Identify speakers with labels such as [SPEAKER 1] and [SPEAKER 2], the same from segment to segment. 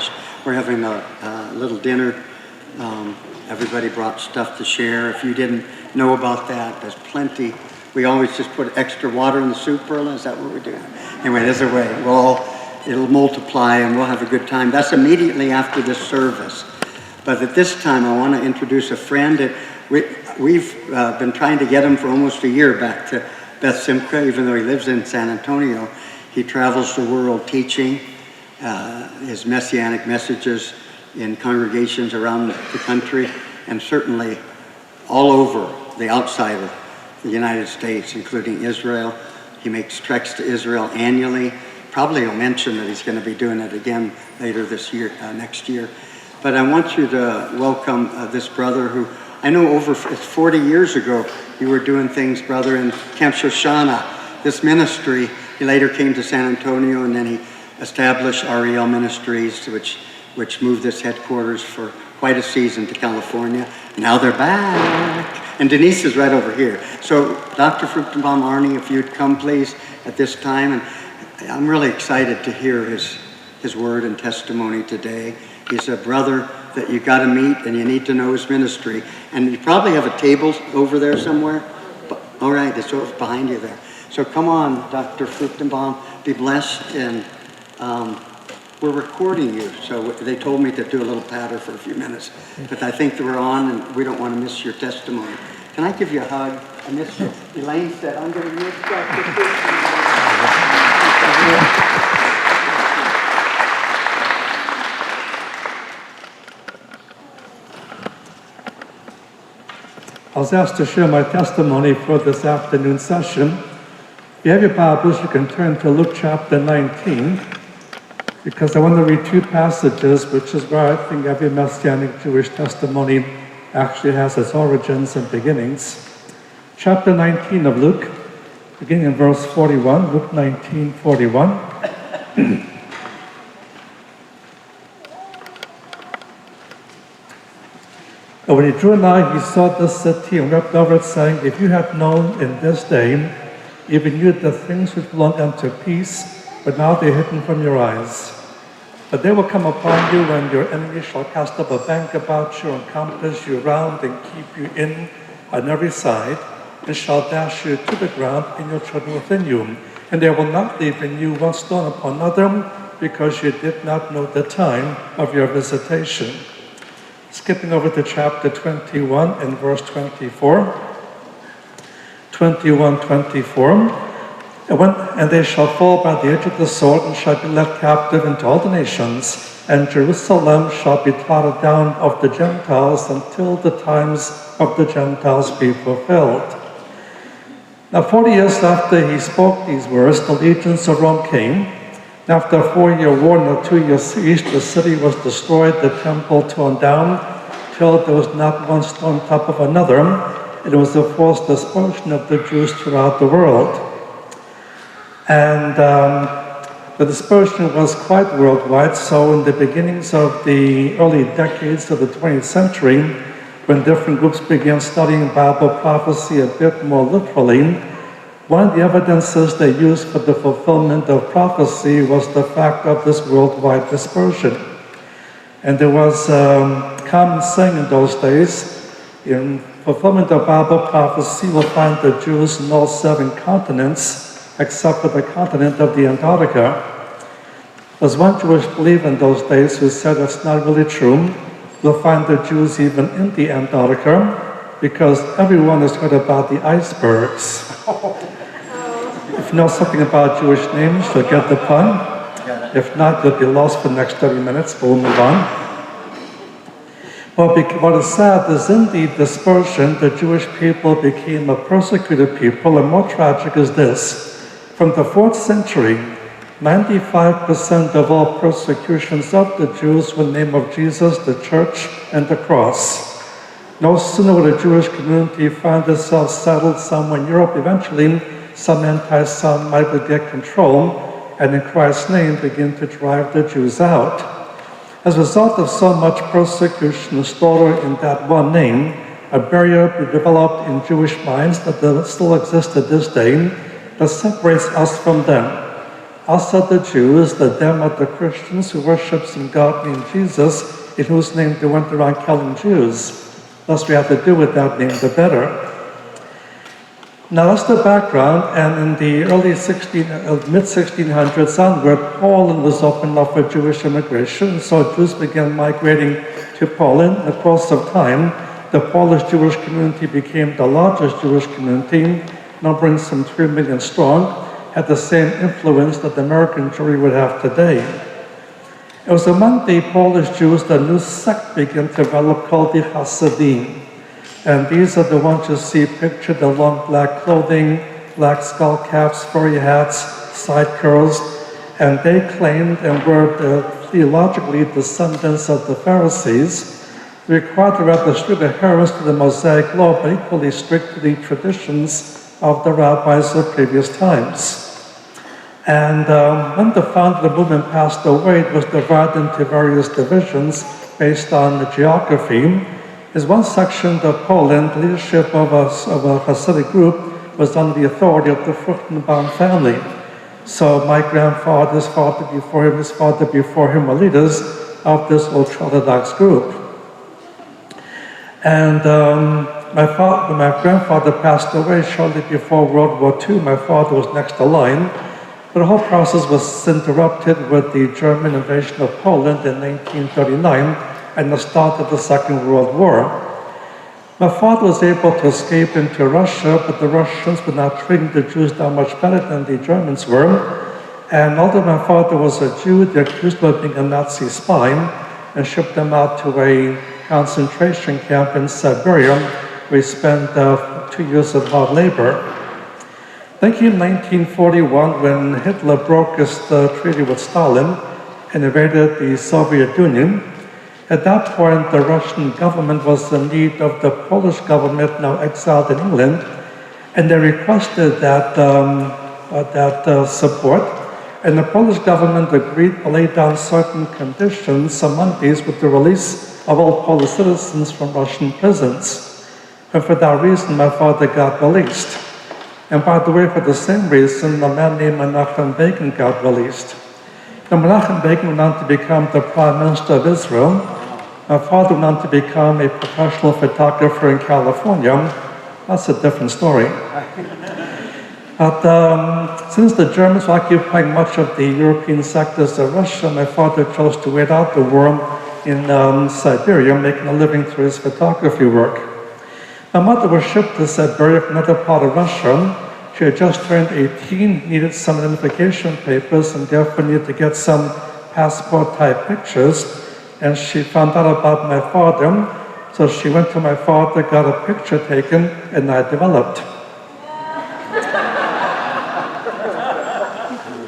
[SPEAKER 1] gosh, we're having a little dinner. Everybody brought stuff to share. If you didn't know about that, there's plenty. We always just put extra water in the soup, Perla. Is that what we're doing? Anyway, there's a way. It'll multiply and we'll have a good time. That's immediately after this service. But at this time, I want to introduce a friend that we've been trying to get him for almost a year back to Beth Simcha, even though he lives in San Antonio. He travels the world teaching his messianic messages in congregations around the country and certainly all over the outside of the United States, including Israel. He makes treks to Israel annually. Probably will mention that he's going to be doing it again later this year, next year. But I want you to welcome this brother who, I know over 40 years ago, you were doing things, brother, in Camp Shoshana, this ministry. He later came to San Antonio and then he established Ariel MInistries, which moved its headquarters for quite a season to California. Now they're back. And Denise is right over here. So Dr. Fruchtenbaum, Arnie, if you'd come please at this time. And I'm really excited to hear his word and testimony today. He's a brother that you got to meet and you need to know his ministry. And you probably have a table over there somewhere. All right, it's over behind you there. So come on, Dr. Fruchtenbaum, be blessed. And we're recording you, so they told me to do a little patter for a few minutes. But I think that we're on and we don't want to miss your testimony. Can I give you a hug? I miss you. Elaine said, I'm going to miss Dr. Fruchtenbaum.
[SPEAKER 2] I was asked to share my testimony for this afternoon session. If you have your Bibles, you can turn to Luke chapter 19, because I want to read two passages, which is where I think every Messianic Jewish testimony actually has its origins and beginnings. Chapter 19 of Luke, beginning in verse 41, Luke 19:41. And when he drew nigh, he saw the city and wept over it, saying, if you had known in this day, even you the things which belong unto peace, but now they're hidden from your eyes. But they will come upon you when your enemy shall cast up a bank about you and compass you round and keep you in on every side, and shall dash you to the ground and your children within you. And they will not leave in you one stone upon another, because you did not know the time of your visitation. Skipping over to chapter 21 and verse 24. 21:24. And they shall fall by the edge of the sword and shall be led captive into all the nations, and Jerusalem shall be trodden down of the Gentiles until the times of the Gentiles be fulfilled. Now 40 years after he spoke these words, the legions of Rome came. After a 4-year war and a 2-year siege, the city was destroyed, the temple torn down, till there was not one stone on top of another, and it was a forced dispersion of the Jews throughout the world. And the dispersion was quite worldwide, so in the beginnings of the early decades of the 20th century, when different groups began studying Bible prophecy a bit more literally, one of the evidences they used for the fulfillment of prophecy was the fact of this worldwide dispersion. And there was a common saying in those days, in fulfillment of Bible prophecy, we'll find the Jews in all 7 continents, except for the continent of the Antarctica. There was one Jewish believer in those days who said that's not really true. You'll find the Jews even in the Antarctica, because everyone has heard about the icebergs. If you know something about Jewish names, you'll get the pun. If not, you'll be lost for the next 30 minutes, but we'll move on. Well, what is sad is in the dispersion, the Jewish people became a persecuted people, and more tragic is this. From the 4th century, 95% of all persecutions of the Jews were in the name of Jesus, the church, and the cross. No sooner would a Jewish community find itself settled somewhere in Europe, eventually some anti-Semite would get control and in Christ's name begin to drive the Jews out. As a result of so much persecution and slaughter in that one name, a barrier developed in Jewish minds that still exists to this day that separates us from them. Us are the Jews, the them are the Christians who worship some God named Jesus, in whose name they went around killing Jews. Thus we have to do with that name, the better. Now that's the background, and in the mid-1600s onward, Poland was opened up for Jewish immigration, so Jews began migrating to Poland. In the course of time, the Polish Jewish community became the largest Jewish community, numbering some 3 million strong, had the same influence that the American Jewry would have today. It was among the Polish Jews that a new sect began to develop called the Hasidim. And these are the ones you see pictured, the long black clothing, black skull caps, furry hats, side curls, and they claimed and were theologically descendants of the Pharisees. They required the rather strict adherence to the Mosaic law, but equally strict to the traditions of the rabbis of previous times. And when the founder of the movement passed away, it was divided into various divisions based on the geography. Is one section of Poland, leadership of a Hasidic group was under the authority of the Fruchtenbaum family. So my grandfather, his father before him were leaders of this ultra-Orthodox group. And when my grandfather passed away shortly before World War II, my father was next in line. But the whole process was interrupted with the German invasion of Poland in 1939 and the start of the Second World War. My father was able to escape into Russia, but the Russians were not treating the Jews that much better than the Germans were. And although my father was a Jew, they accused him of being a Nazi spy and shipped him out to a concentration camp in Siberia, where he spent 2 years of hard labor. Then came 1941, when Hitler broke his treaty with Stalin and invaded the Soviet Union. At that point, the Russian government was in need of the Polish government, now exiled in England, and they requested that support. And the Polish government agreed to lay down certain conditions, among these with the release of all Polish citizens from Russian prisons. And for that reason, my father got released. And by the way, for the same reason, a man named Menachem Begin got released. Now, Menachem Begin went on to become the Prime Minister of Israel. My father went on to become a professional photographer in California. That's a different story. But since the Germans were occupying much of the European sectors of Russia, my father chose to wait out the war in Siberia, making a living through his photography work. My mother was shipped to Siberia from another part of Russia. She had just turned 18, needed some identification papers, and therefore needed to get some passport-type pictures. And she found out about my father, so she went to my father, got a picture taken, and I developed.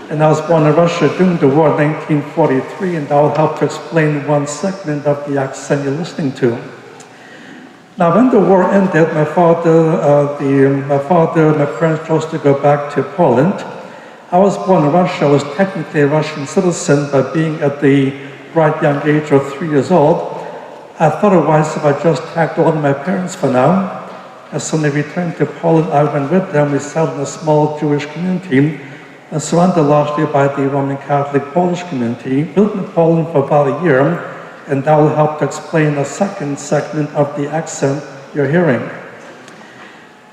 [SPEAKER 2] And I was born in Russia during the war in 1943, and that will help to explain one segment of the accent you're listening to. Now, when the war ended, my parents chose to go back to Poland. I was born in Russia. I was technically a Russian citizen, but being at the bright young age of 3 years old, I thought it wise if I just tagged along my parents for now. As soon as they returned to Poland, I went with them. We settled in a small Jewish community, and surrounded largely by the Roman Catholic Polish community. We lived in Poland for about a year, and that will help to explain the second segment of the accent you're hearing.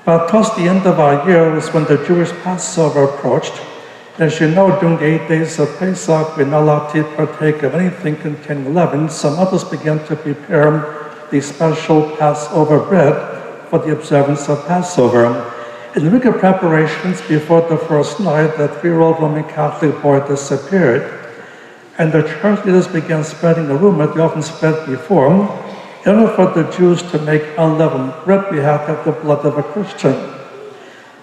[SPEAKER 2] But towards the end of our year was when the Jewish Passover approached. As you know, during the 8 days of Pesach, we're not allowed to partake of anything containing leaven. Some others began to prepare the special Passover bread for the observance of Passover. In the week of preparations before the first night, the 3-year-old Roman Catholic boy disappeared. And the church leaders began spreading a rumor they often spread before. In order for the Jews to make unleavened bread, we had to have the blood of a Christian.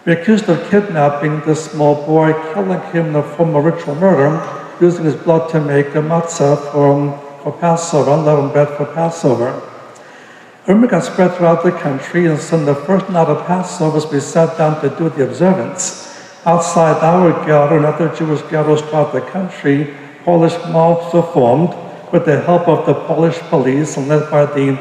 [SPEAKER 2] We accused of kidnapping this small boy, killing him in a form of ritual murder, using his blood to make a matzah for Passover, unleavened bread for Passover. A rumor got spread throughout the country, and so on the first night of Passover, we sat down to do the observance. Outside our ghetto and other Jewish ghettos throughout the country, Polish mobs were formed with the help of the Polish police and led by the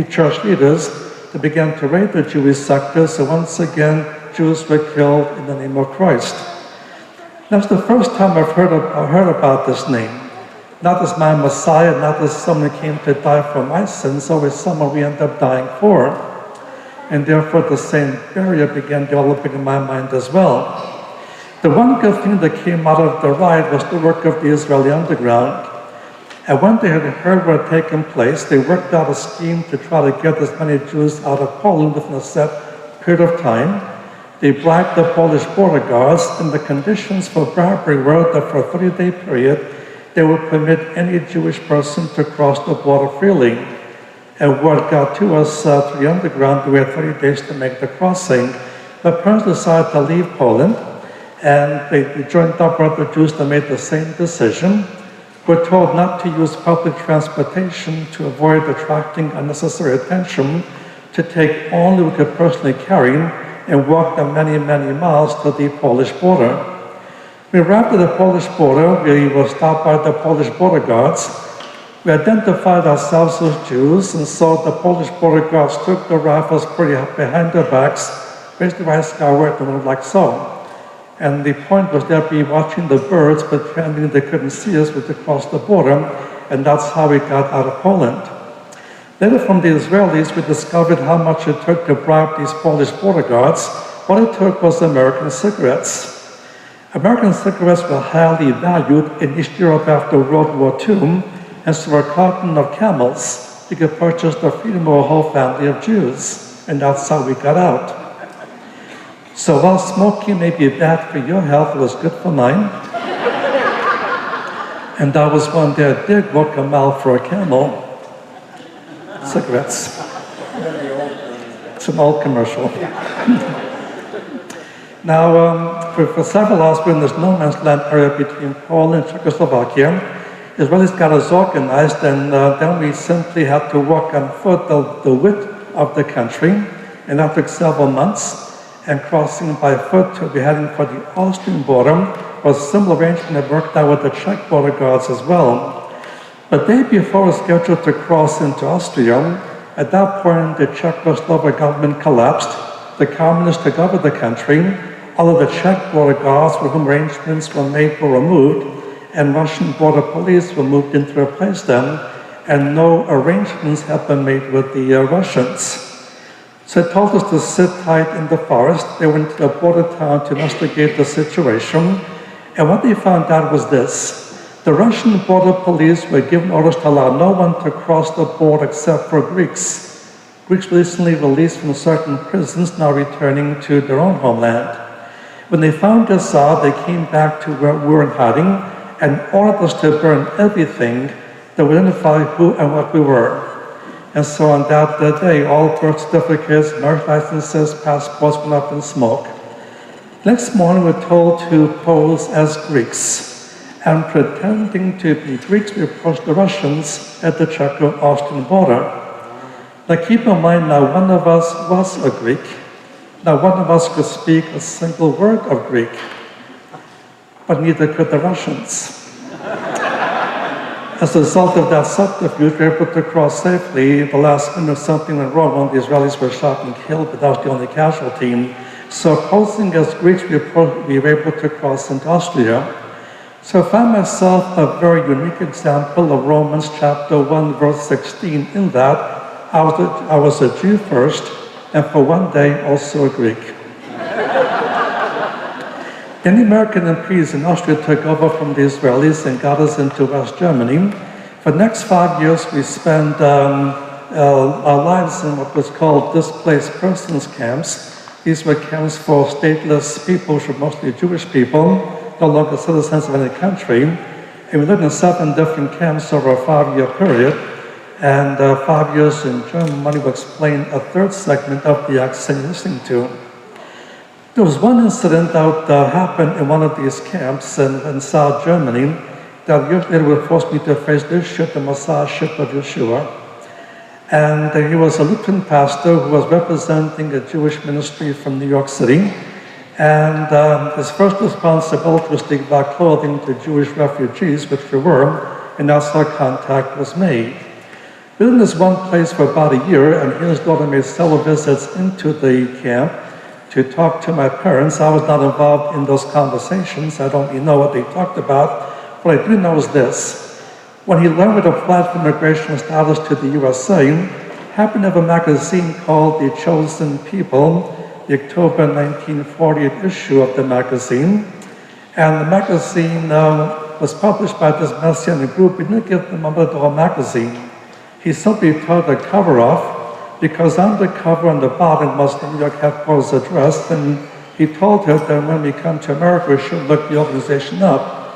[SPEAKER 2] church leaders. They began to raid the Jewish sectors, so once again, Jews were killed in the name of Christ. That's the first time I've heard about this name. Not as my Messiah, not as someone who came to die for my sins, always someone we end up dying for. And therefore the same barrier began developing in my mind as well. The one good thing that came out of the riot was the work of the Israeli underground. And when they had heard what had taken place, they worked out a scheme to try to get as many Jews out of Poland within a set period of time. They bribed the Polish border guards, and the conditions for bribery were that for a 30-day period, they would permit any Jewish person to cross the border freely. And word got to us through the underground, we had 30 days to make the crossing. But parents decided to leave Poland, and they joined up with other Jews that made the same decision. We're told not to use public transportation to avoid attracting unnecessary attention, to take only what we could personally carry, and walk the many, many miles to the Polish border. We arrived at the Polish border. We were stopped by the Polish border guards. We identified ourselves as Jews, and so the Polish border guards took the rifles behind their backs, raised the right skyward, and went like so. And the point was they'd be watching the birds, pretending they couldn't see us with across the border, and that's how we got out of Poland. Later from the Israelis, we discovered how much it took to bribe these Polish border guards. What it took was American cigarettes. American cigarettes were highly valued in East Europe after World War II, and so a carton of Camels, you could purchase the freedom of a whole family of Jews, and that's how we got out. So while smoking may be bad for your health, it was good for mine. And that was one day I did walk a mile for a Camel. Cigarettes. It's an old commercial. Now, for several hours, we're in this no man's land area between Poland and Czechoslovakia. Israelis got us organized, and then we simply had to walk on foot the width of the country, and that took several months. And crossing by foot to be heading for the Austrian border was a similar arrangement that worked out with the Czech border guards as well. But the day before we were scheduled to cross into Austria, at that point the Czechoslovak government collapsed, the communists took over the country, all of the Czech border guards with whom arrangements were made were removed, and Russian border police were moved in to replace them, and no arrangements had been made with the Russians. So they told us to sit tight in the forest. They went to the border town to investigate the situation, and what they found out was this. The Russian border police were given orders to allow no one to cross the border except for Greeks. Greeks recently released from certain prisons, now returning to their own homeland. When they found us out, they came back to where we were in hiding and ordered us to burn everything that would identify who and what we were. And so on that day, all birth certificates, marriage licenses, passports went up in smoke. Next morning, we're told to pose as Greeks. And pretending to be Greeks, we approached the Russians at the Czech-Austrian border. Now keep in mind, now one of us was a Greek. Now one of us could speak a single word of Greek, but neither could the Russians. As a result of that subterfuge, we were able to cross safely. At the last minute, something went wrong. One of the Israelis were shot and killed, but that was the only casualty. So posing as Greeks, we were able to cross into Austria. So I found myself a very unique example of Romans chapter 1, verse 16, in that I was a Jew first, and for one day also a Greek. Then the American MPs in Austria took over from the Israelis and got us into West Germany. For the next 5 years, we spent our lives in what was called displaced persons camps. These were camps for stateless people, which were mostly Jewish people, no longer citizens of any country. And we lived in 7 different camps over a 5-year period. And 5 years in Germany will explain a third segment of the accent you're listening to. There was one incident that happened in one of these camps in South Germany that years later would force me to face this ship, the Messiahship of Yeshua. And he was a Lutheran pastor who was representing a Jewish ministry from New York City. And his first responsibility was to give out clothing to Jewish refugees, which we were, and that's how contact was made. We lived in this one place for about a year, and he and his daughter made several visits into the camp to talk to my parents. I was not involved in those conversations. I don't even know what they talked about. What I do know is this. When he learned to apply for immigration status to the USA, happened to have a magazine called The Chosen People, the October 1940 issue of the magazine. And the magazine was published by this Messianic group. He didn't give them the whole magazine. He simply tore the cover off, because on the cover on the bottom was the New York headquarters address, and he told her that when we come to America, we should look the organization up.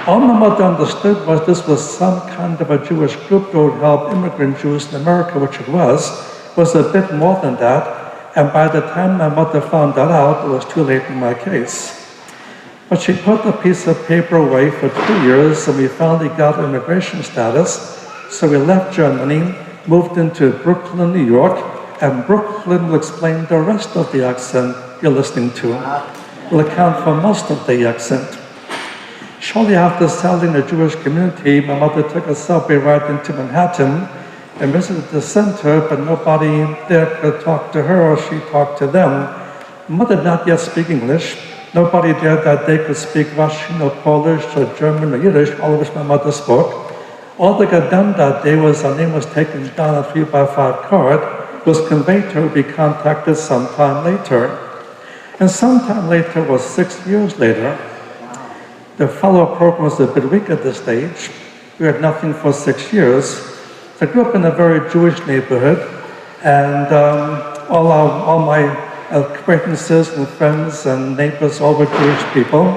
[SPEAKER 2] All my mother understood was this was some kind of a Jewish group that would help immigrant Jews in America, which it was a bit more than that. And by the time my mother found that out, it was too late in my case. But she put the piece of paper away for 2 years, and we finally got immigration status. So we left Germany, moved into Brooklyn, New York, and Brooklyn will explain the rest of the accent you're listening to. Will account for most of the accent. Shortly after settling the Jewish community, my mother took a subway ride into Manhattan and visited the center, but nobody there could talk to her or she talked to them. My mother did not yet speak English. Nobody there that day could speak Russian or Polish or German or Yiddish, all of which my mother spoke. All that got done that day was our name was taken down a 3x5 card, was conveyed to her to be contacted sometime later. And sometime later was 6 years later. The follow-up program was a bit weak at this stage. We had nothing for 6 years. I grew up in a very Jewish neighborhood, and all my acquaintances and friends and neighbors all were Jewish people.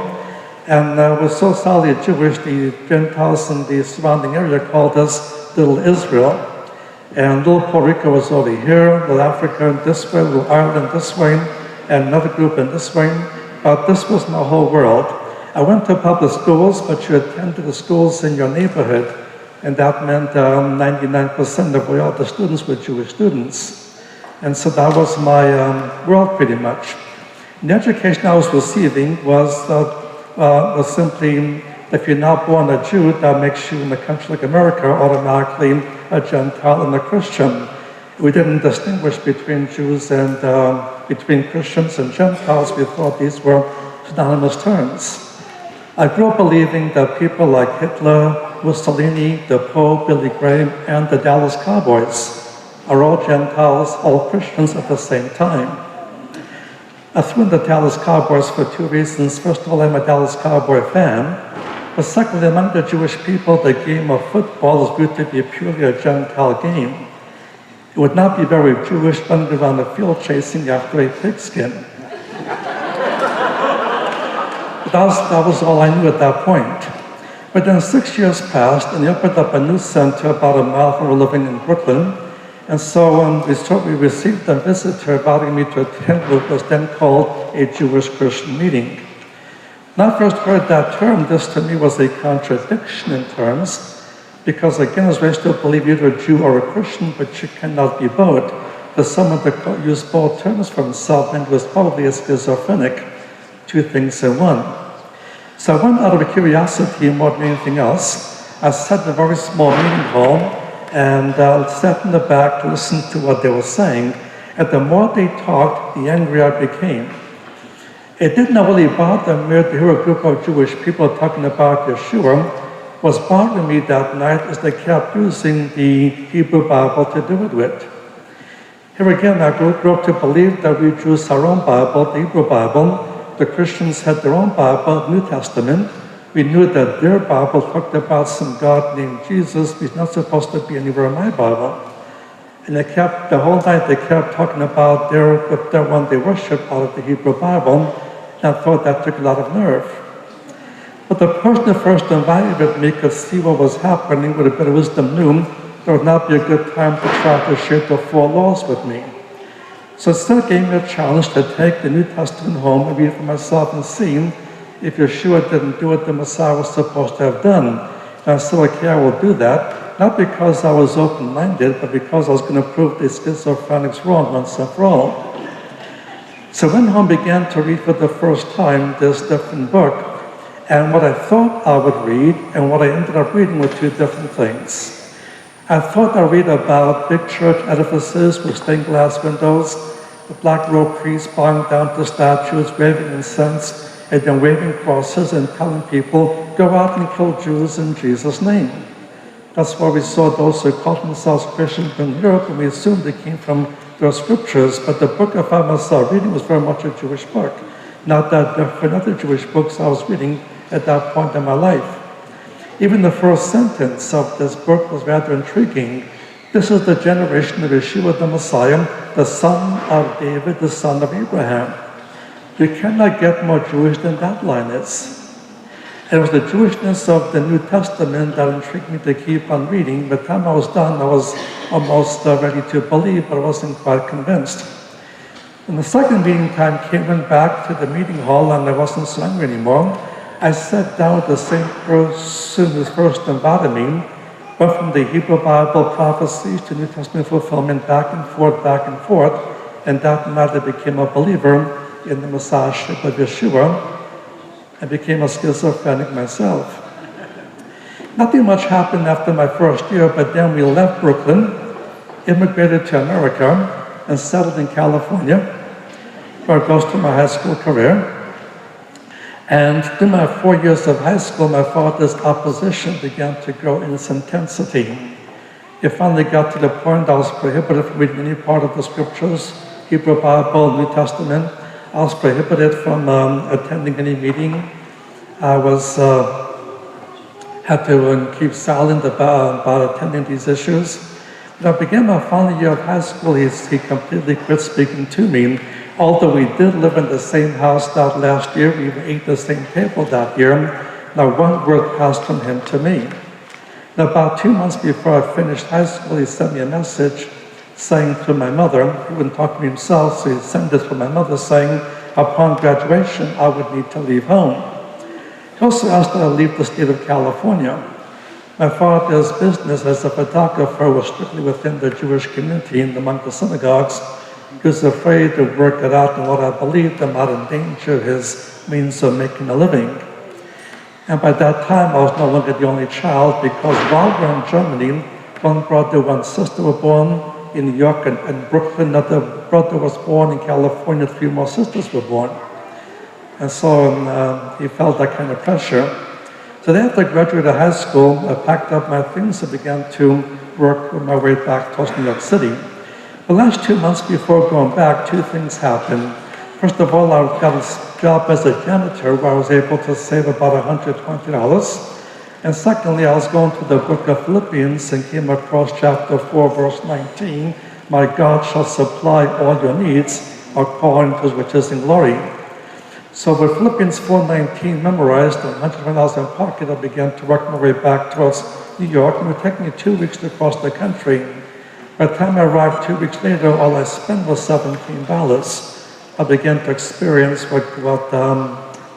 [SPEAKER 2] And we're so solidly Jewish, the Gentiles in the surrounding area called us Little Israel. And Little Puerto Rico was over here, Little Africa this way, Little Ireland this way, and another group in this way. But this was my whole world. I went to public schools, but you attended the schools in your neighborhood, and that meant 99% of all the students were Jewish students. And so that was my world pretty much. And the education I was receiving was simply, if you're not born a Jew, that makes you in a country like America automatically a Gentile and a Christian. We didn't distinguish between Jews and between Christians and Gentiles. We thought these were synonymous terms. I grew up believing that people like Hitler, Mussolini, the Pope, Billy Graham, and the Dallas Cowboys are all Gentiles, all Christians at the same time. I threw in the Dallas Cowboys for two reasons. First of all, I'm a Dallas Cowboy fan. But secondly, among the Jewish people, the game of football is viewed to be purely a Gentile game. It would not be very Jewish running around the field chasing after a pigskin. That was all I knew at that point. But then 6 years passed, and they opened up a new center about a mile from where we're living in Brooklyn. And so we received a visitor inviting me to attend what was then called a Jewish-Christian meeting. When I first heard that term, this to me was a contradiction in terms, because again, as I still believe you're a Jew or a Christian, but you cannot be both. For someone to use both terms for himself and was probably a schizophrenic, two things in one. So I went out of curiosity more than anything else. I sat in a very small meeting hall and sat in the back to listen to what they were saying. And the more they talked, the angrier I became. It did not really bother me to hear a group of Jewish people talking about Yeshua. What was bothering me that night is they kept using the Hebrew Bible to do it with. Here again, I grew up to believe that we Jews had our own Bible, the Hebrew Bible. The Christians had their own Bible, the New Testament. We knew that their Bible talked about some God named Jesus, who's not supposed to be anywhere in my Bible. And the whole night they kept talking about their one they worship out of the Hebrew Bible, and I thought that took a lot of nerve. But the person who first invited me could see what was happening with a bit of wisdom, knew there would not be a good time to try to share the four laws with me. So it still gave me a challenge to take the New Testament home and read it for myself and see if Yeshua didn't do what the Messiah was supposed to have done. And I said, okay, I will do that, not because I was open-minded, but because I was going to prove the schizophrenics wrong once and for all. So I went home and began to read for the first time this different book. And what I thought I would read and what I ended up reading were two different things. I thought I'd read about big church edifices with stained glass windows, the black robed priests bowing down to statues, waving incense, and then waving crosses and telling people, go out and kill Jews in Jesus' name. That's why we saw those who called themselves Christians in Europe, and we assumed they came from their scriptures, but the book of Amos reading was very much a Jewish book. Not that different other Jewish books I was reading at that point in my life. Even the first sentence of this book was rather intriguing. This is the generation of Yeshua the Messiah, the son of David, the son of Abraham. You cannot get more Jewish than that line is. It was the Jewishness of the New Testament that intrigued me to keep on reading. By the time I was done, I was almost ready to believe, but I wasn't quite convinced. When the second meeting time came, went back to the meeting hall, and I wasn't so angry anymore. I sat down with the same person who first invited me, went from the Hebrew Bible prophecies to New Testament fulfillment, back and forth, and that night I became a believer in the Messiahship of Yeshua. I became a schizophrenic myself. Nothing much happened after my first year, but then we left Brooklyn, immigrated to America, and settled in California, where I goes to my high school career. And through my 4 years of high school, my father's opposition began to grow in its intensity. It finally got to the point I was prohibited from reading any part of the scriptures, Hebrew Bible, New Testament. I was prohibited from attending any meeting. I was had to keep silent about attending these issues. When I began my final year of high school, he completely quit speaking to me. Although we did live in the same house that last year, we ate the same table that year. Not one word passed from him to me. Now, about 2 months before I finished high school, he sent me a message saying to my mother, he wouldn't talk to me himself, so he sent this to my mother saying, upon graduation, I would need to leave home. He also asked that I leave the state of California. My father's business as a photographer was strictly within the Jewish community and among the synagogues. He was afraid to work it out in what I believed might endanger his means of making a living. And by that time, I was no longer the only child, because while we were in Germany, one brother, one sister were born in New York and Brooklyn. Another brother was born in California. 3 more sisters were born. And so he felt that kind of pressure. So then after I graduated high school, I packed up my things and began to work my way back towards New York City. The last 2 months before going back, 2 things happened. First of all, I got a job as a janitor where I was able to save about $120. And secondly, I was going through the book of Philippians and came across chapter 4, verse 19. My God shall supply all your needs according to his riches in glory. So with Philippians 4:19 memorized and $120 in pocket, I began to work my way back towards New York. It would take me 2 weeks to cross the country. By the time I arrived 2 weeks later, all I spent was $17. I began to experience what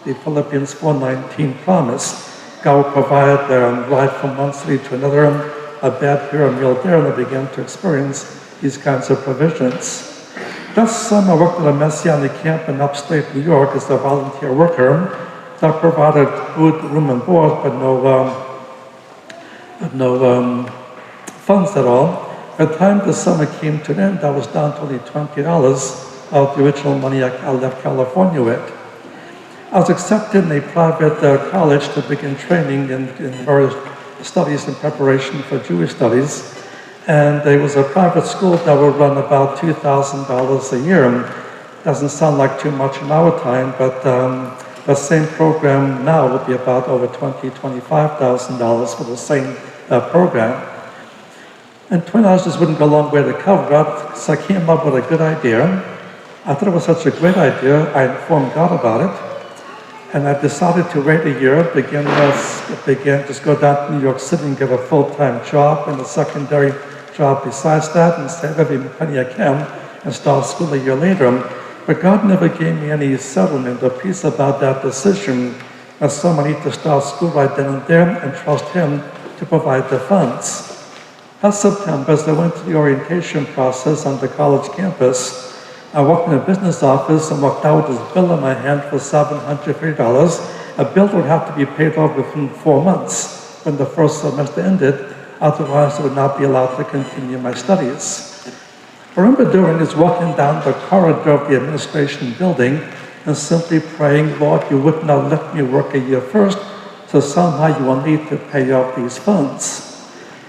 [SPEAKER 2] the Philippians 4:19 promised. God will provide a ride from one city to another, a bed here, a meal there, and I began to experience these kinds of provisions. That summer, I worked at a Messianic camp in upstate New York as a volunteer worker that provided food, room, and board, but no funds at all. By the time the summer came to an end, I was down to only $20 of the original money I left California with. I was accepted in a private college to begin training in various studies in preparation for Jewish studies. And it was a private school that would run about $2,000 a year. Doesn't sound like too much in our time, but the same program now would be about over $20,000, $25,000 for the same program. And $20 just wouldn't go a long way to cover that, so I came up with a good idea. I thought it was such a great idea, I informed God about it. And I decided to wait a year, just go down to New York City and get a full-time job and a secondary job besides that, and save every penny I can and start school a year later. But God never gave me any settlement or peace about that decision. And so I need to start school right then and there and trust Him to provide the funds. Last September, as I went through the orientation process on the college campus, I walked in a business office and walked out with this bill in my hand for $750. A bill would have to be paid off within 4 months when the first semester ended. Otherwise, I would not be allowed to continue my studies. I remember doing is walking down the corridor of the administration building and simply praying, Lord, you would not let me work a year first, so somehow you will need to pay off these funds.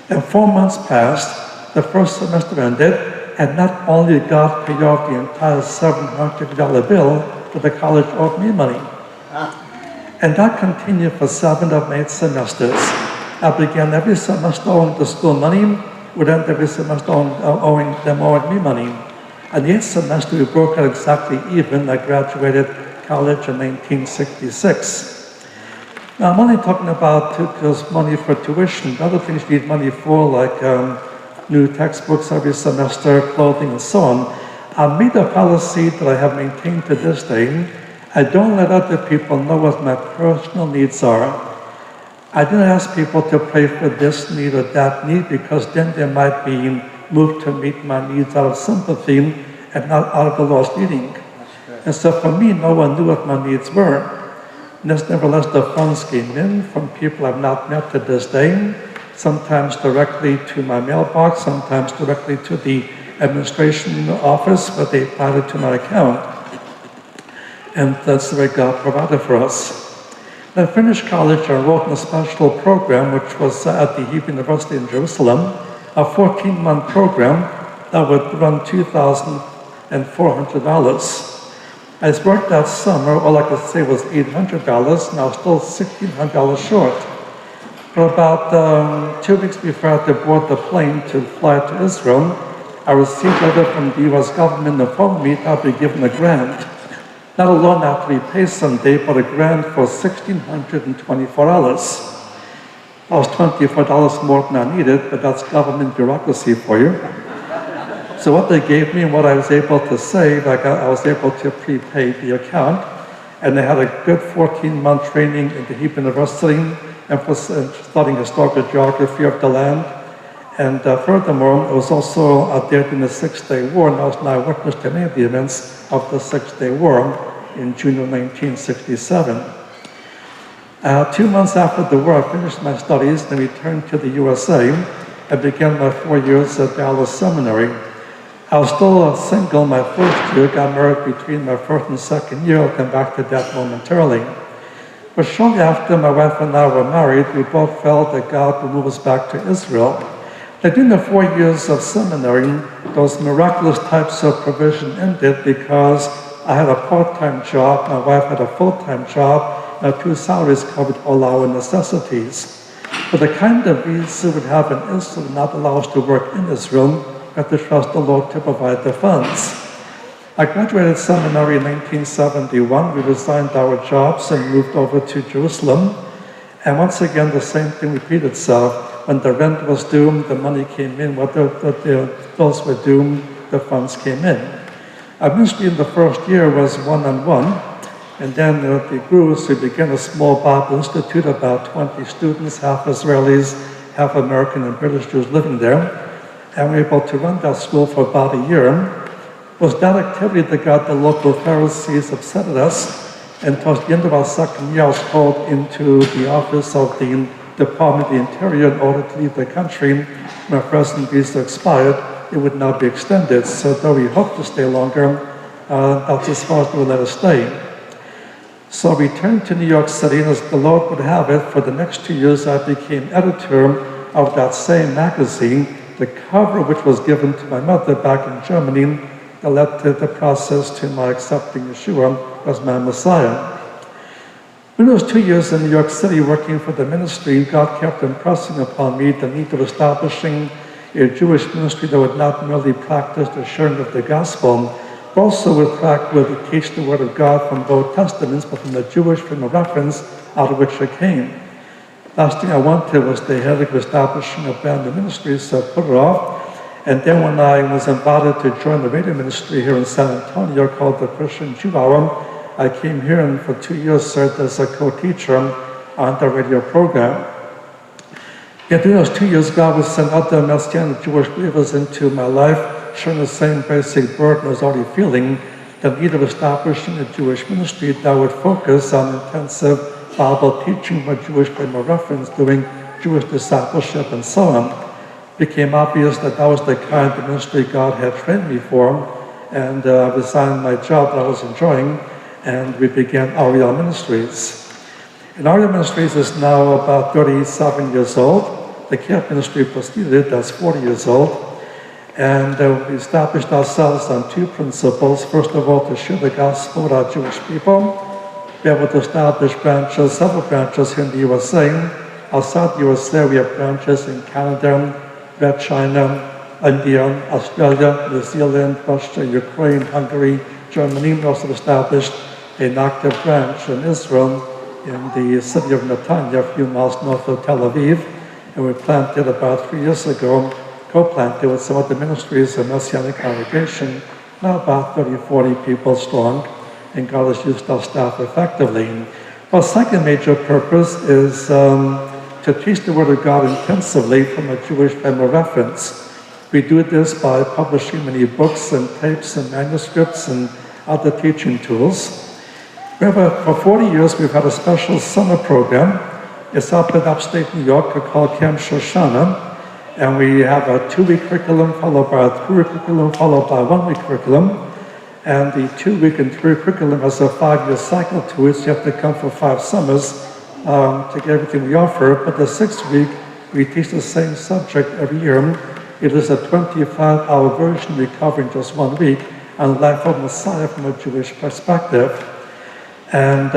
[SPEAKER 2] And 4 months passed, the first semester ended, and not only did God pay off the entire $700 bill, but the college owed me money. And that continued for 7 of my 8 semesters. I began every semester owing the school money, would end every semester owing me money. And the 8th semester, we broke out exactly even. I graduated college in 1966. Now, I'm only talking about just money for tuition. The other things you need money for, like new textbooks every semester, clothing, and so on. I made a policy that I have maintained to this day. I don't let other people know what my personal needs are. I didn't ask people to pray for this need or that need, because then they might be moved to meet my needs out of sympathy and not out of the Lord's leading. And so for me, no one knew what my needs were. Nevertheless, the funds came in from people I've not met to this day, sometimes directly to my mailbox, sometimes directly to the administration office, but they applied to my account. And that's the way God provided for us. When I finished college, I enrolled in a special program, which was at the Hebrew University in Jerusalem, a 14-month program that would run $2,400. I worked that summer, all I could say was $800, and I was still $1,600 short. For about 2 weeks before I had to board the plane to fly to Israel, I received a letter from the US government informing me that I'd be given a grant. Not a loan after we pay someday, but a grant for $1,624. That was $24 more than I needed, but that's government bureaucracy for you. So what they gave me and what I was able to save, I was able to prepay the account, and they had a good 14-month training in the Hebrew University and for studying historical geography of the land. And furthermore, it was also there during the Six-Day War, and I was an eyewitness to many of the events of the Six-Day War in June of 1967. 2 months after the war, I finished my studies and returned to the USA and began my 4 years at Dallas Seminary. I was still single my first year, got married between my first and second year. I'll come back to that momentarily. But shortly after my wife and I were married, we both felt that God would move us back to Israel. Now, during the 4 years of seminary, those miraculous types of provision ended because I had a part-time job, my wife had a full-time job, and our 2 salaries covered all our necessities. But the kind of visa we'd have in Israel would not allow us to work in Israel. We had to trust the Lord to provide the funds. I graduated seminary in 1971. We resigned our jobs and moved over to Jerusalem. And once again, the same thing repeated itself. When the rent was due, the money came in. When the bills were due, the funds came in. Our ministry in the first year was one-on-one, and then it grew, so we began a small Bible Institute, about 20 students, half Israelis, half American and British Jews living there. And we were able to run that school for about a year. It was that activity that got the local Pharisees upset at us, and towards the end of our second year, I was called into the office of the Department of the Interior in order to leave the country. My present visa expired. It would not be extended. So though we hoped to stay longer, that's as far as they would let us stay. So I returned to New York City, and as the Lord would have it, for the next 2 years I became editor of that same magazine, the cover which was given to my mother back in Germany that led to the process to my accepting Yeshua as my Messiah. When I was 2 years in New York City working for the ministry, God kept impressing upon me the need of establishing a Jewish ministry that would not merely practice the sharing of the gospel, but also would teach the word of God from both testaments, but from the Jewish frame of reference out of which it came. Last thing I wanted was the headache of establishing a brand new ministry, so I put it off. And then when I was invited to join the radio ministry here in San Antonio called the Christian Jew Hour, I came here and for 2 years served as a co-teacher on the radio program. Yet during those 2 years, God would send other Messianic Jewish believers into my life, sharing the same basic burden I was already feeling, the need of establishing a Jewish ministry that would focus on intensive Bible teaching by Jewish frame of reference, doing Jewish discipleship, and so on. became obvious that that was the kind of ministry God had trained me for, and I resigned my job that I was enjoying, and we began Ariel Ministries. And Ariel Ministries is now about 37 years old. The camp ministry preceded it, that's 40 years old. And we established ourselves on two principles. First of all, to share the gospel with our Jewish people. Be able to establish branches, several branches here in the USA. Outside the USA, we have branches in Canada, Red China, India, Australia, New Zealand, Russia, Ukraine, Hungary, Germany. We also established an active branch in Israel in the city of Netanya, a few miles north of Tel Aviv. And we planted about 3 years ago, co-planted with some other ministries and Messianic congregation, now about 30, 40 people strong, and God has used our staff effectively. Our second major purpose is to teach the Word of God intensively from a Jewish frame of reference. We do this by publishing many books and tapes and manuscripts and other teaching tools. For 40 years, we've had a special summer program. It's up in upstate New York called Camp Shoshana. And we have a 2-week curriculum followed by a 3-week curriculum followed by a 1-week curriculum. And the 2-week and 3-week curriculum has a 5-year cycle to it, so you have to come for 5 summers to get everything we offer. But the 6th week, we teach the same subject every year. It is a 25-hour version we cover in just 1 week on life of Messiah from a Jewish perspective. And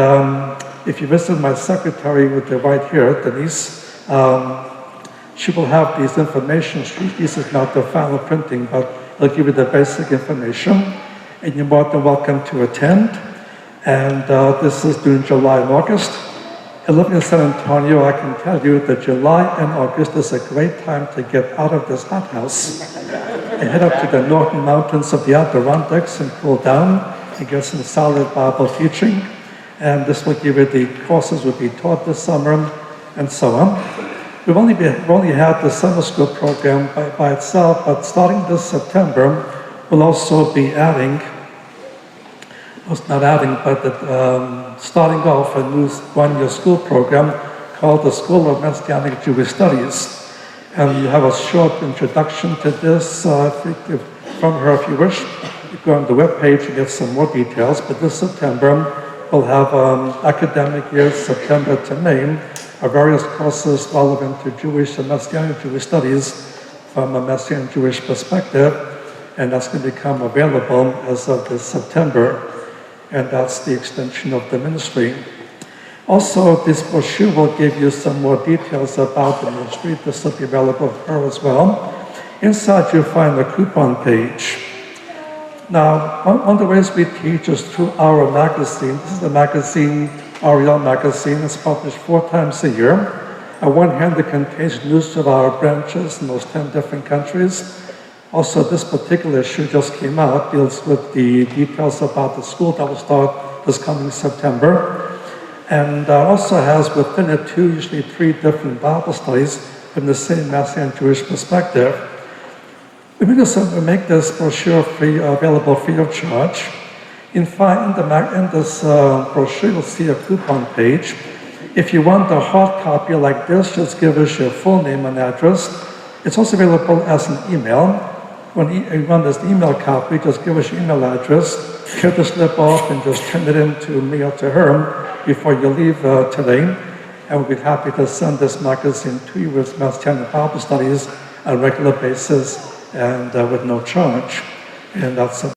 [SPEAKER 2] if you visit my secretary with the right here, Denise, she will have these information sheets. This is not the final printing, but it'll give you the basic information. And you're more than welcome to attend. And this is during July and August. And living in San Antonio, I can tell you that July and August is a great time to get out of this hothouse and head up to the northern mountains of the Adirondacks and cool down and get some solid Bible teaching. And this will give you the courses will be taught this summer and so on. We've only had the summer school program by itself, but starting this September, we'll also be adding, starting off a new 1-year school program called the School of Messianic Jewish Studies. And you have a short introduction to this from her if you wish. You go on the webpage and get some more details, but this September, we'll have academic years, September to May, various courses relevant to Jewish and Messianic Jewish studies from a Messianic Jewish perspective, and that's going to become available as of this September, and that's the extension of the ministry. Also, this brochure will give you some more details about the ministry. This will be available for her as well. Inside, you'll find a coupon page. Now, one of the ways we teach is through our magazine. This is the magazine, Ariel magazine. It's published 4 times a year. On one hand, it contains news of our branches in those 10 different countries. Also, this particular issue just came out, deals with the details about the school that will start this coming September. And also has within it 2, usually 3 different Bible studies from the same Messianic Jewish perspective. We make this brochure available free of charge. In this brochure, you'll see a coupon page. If you want a hard copy like this, just give us your full name and address. It's also available as an email. When you want this email copy, just give us your email address, tear the slip off, and just turn it in to me or to her before you leave today. And we'll be happy to send this magazine to you with Messianic Bible studies on a regular basis and with no charge. And that's